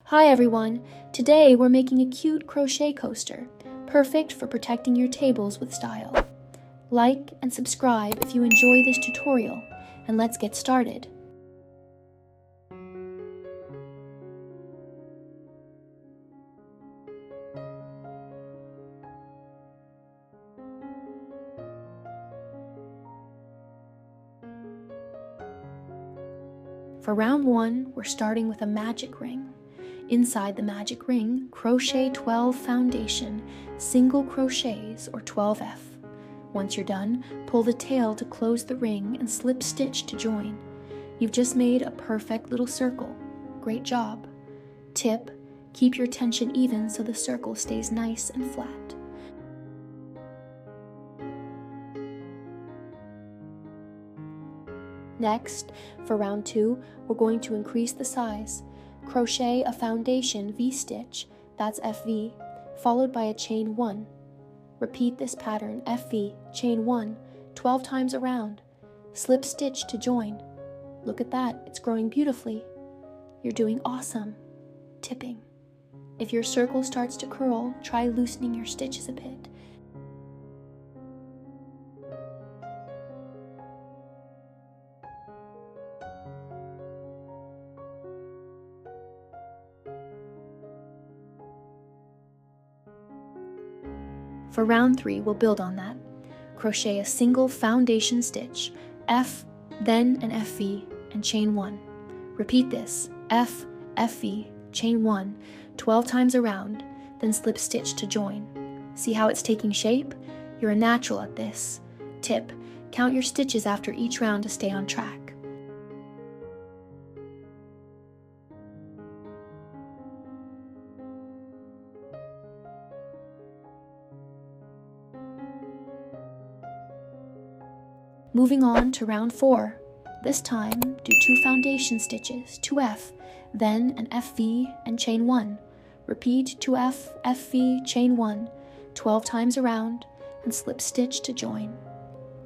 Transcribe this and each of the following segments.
Hi everyone! Today we're making a cute crochet coaster, perfect for protecting your tables with style. Like and subscribe if you enjoy this tutorial, and let's get started. For round 1, we're starting with a magic ring. Inside the magic ring, crochet 12 foundation, single crochets or 12F. Once you're done, pull the tail to close the ring and slip stitch to join. You've just made a perfect little circle. Great job. Tip: keep your tension even so the circle stays nice and flat. Next, for round 2, we're going to increase the size. Crochet a foundation V-stitch, that's FV, followed by a chain 1. Repeat this pattern FV, chain 1, 12 times around. Slip stitch to join. Look at that, it's growing beautifully. You're doing awesome. Tipping. If your circle starts to curl, try loosening your stitches a bit. For round 3, we'll build on that. Crochet a single foundation stitch, F, then an FV, and chain 1. Repeat this, F, FV, chain 1, 12 times around, then slip stitch to join. See how it's taking shape? You're a natural at this. Tip: count your stitches after each round to stay on track. Moving on to round 4. This time, do 2 foundation stitches, 2F, then an FV and chain 1. Repeat 2F, FV, chain 1, 12 times around, and slip stitch to join.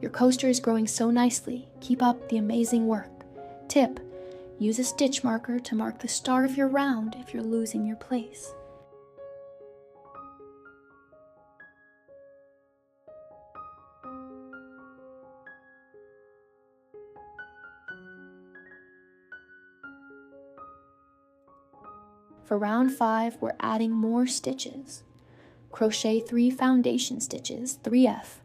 Your coaster is growing so nicely. Keep up the amazing work. Tip: use a stitch marker to mark the start of your round if you're losing your place. For round 5, we're adding more stitches. Crochet 3 foundation stitches, 3F,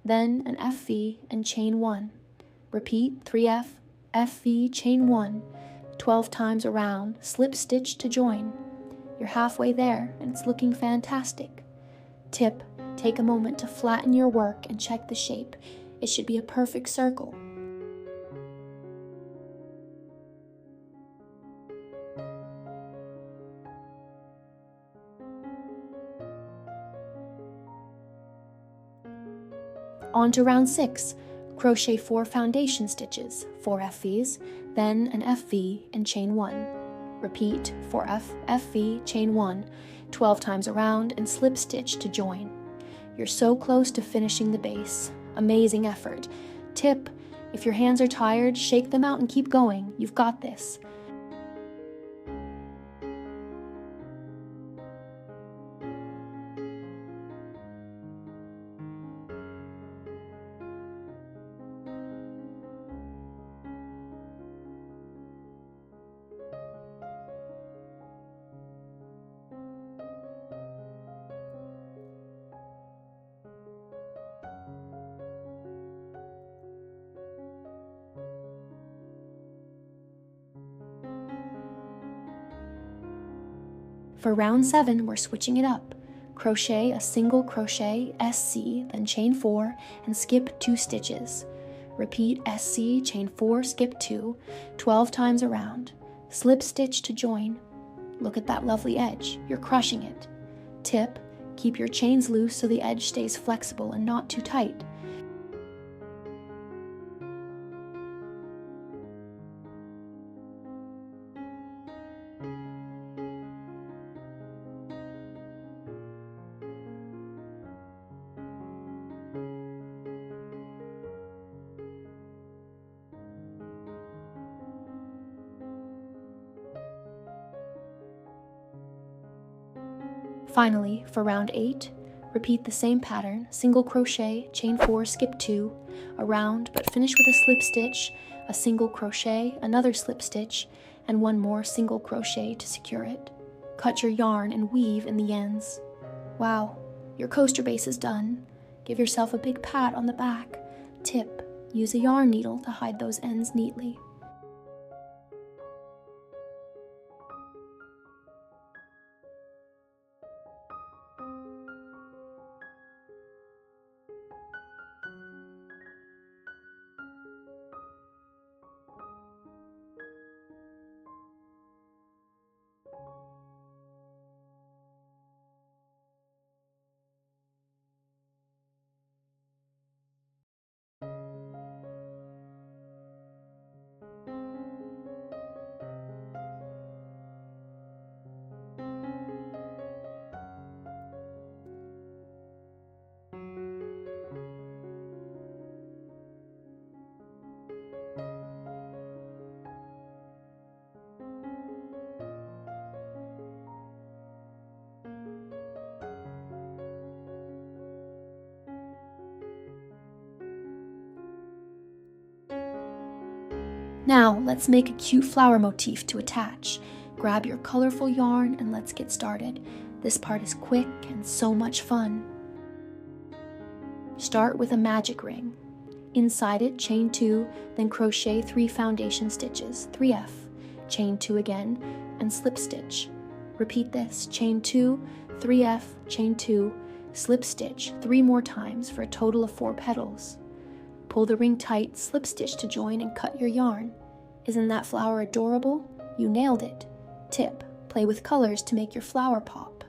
then an FV and chain 1. Repeat 3F, FV, chain 1, 12 times around, slip stitch to join. You're halfway there and it's looking fantastic. Tip: take a moment to flatten your work and check the shape. It should be a perfect circle. On to round 6. Crochet 4 foundation stitches, 4 FVs, then an FV and chain 1. Repeat 4F, FV, chain 1, 12 times around, and slip stitch to join. You're so close to finishing the base. Amazing effort. Tip: if your hands are tired, shake them out and keep going. You've got this. For round 7, we're switching it up. Crochet a single crochet, SC, then chain 4, and skip 2 stitches. Repeat SC, chain 4, skip 2, 12 times around. Slip stitch to join. Look at that lovely edge. You're crushing it. Tip: keep your chains loose so the edge stays flexible and not too tight. Finally, for round 8, repeat the same pattern, single crochet, chain 4, skip 2, around, but finish with a slip stitch, a single crochet, another slip stitch, and one more single crochet to secure it. Cut your yarn and weave in the ends. Wow, your coaster base is done. Give yourself a big pat on the back. Tip, use a yarn needle to hide those ends neatly. Now, let's make a cute flower motif to attach. Grab your colorful yarn and let's get started. This part is quick and so much fun. Start with a magic ring. Inside it, chain 2, then crochet 3 foundation stitches, 3F, chain 2 again, and slip stitch. Repeat this, chain 2, 3F, chain 2, slip stitch 3 more times for a total of 4 petals. Pull the ring tight, slip stitch to join, and cut your yarn. Isn't that flower adorable? You nailed it. Tip, play with colors to make your flower pop.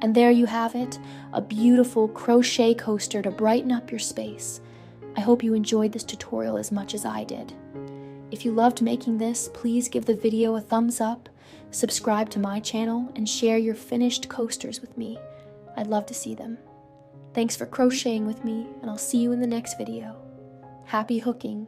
And there you have it, a beautiful crochet coaster to brighten up your space. I hope you enjoyed this tutorial as much as I did. If you loved making this, please give the video a thumbs up, subscribe to my channel, and share your finished coasters with me. I'd love to see them. Thanks for crocheting with me, and I'll see you in the next video. Happy hooking!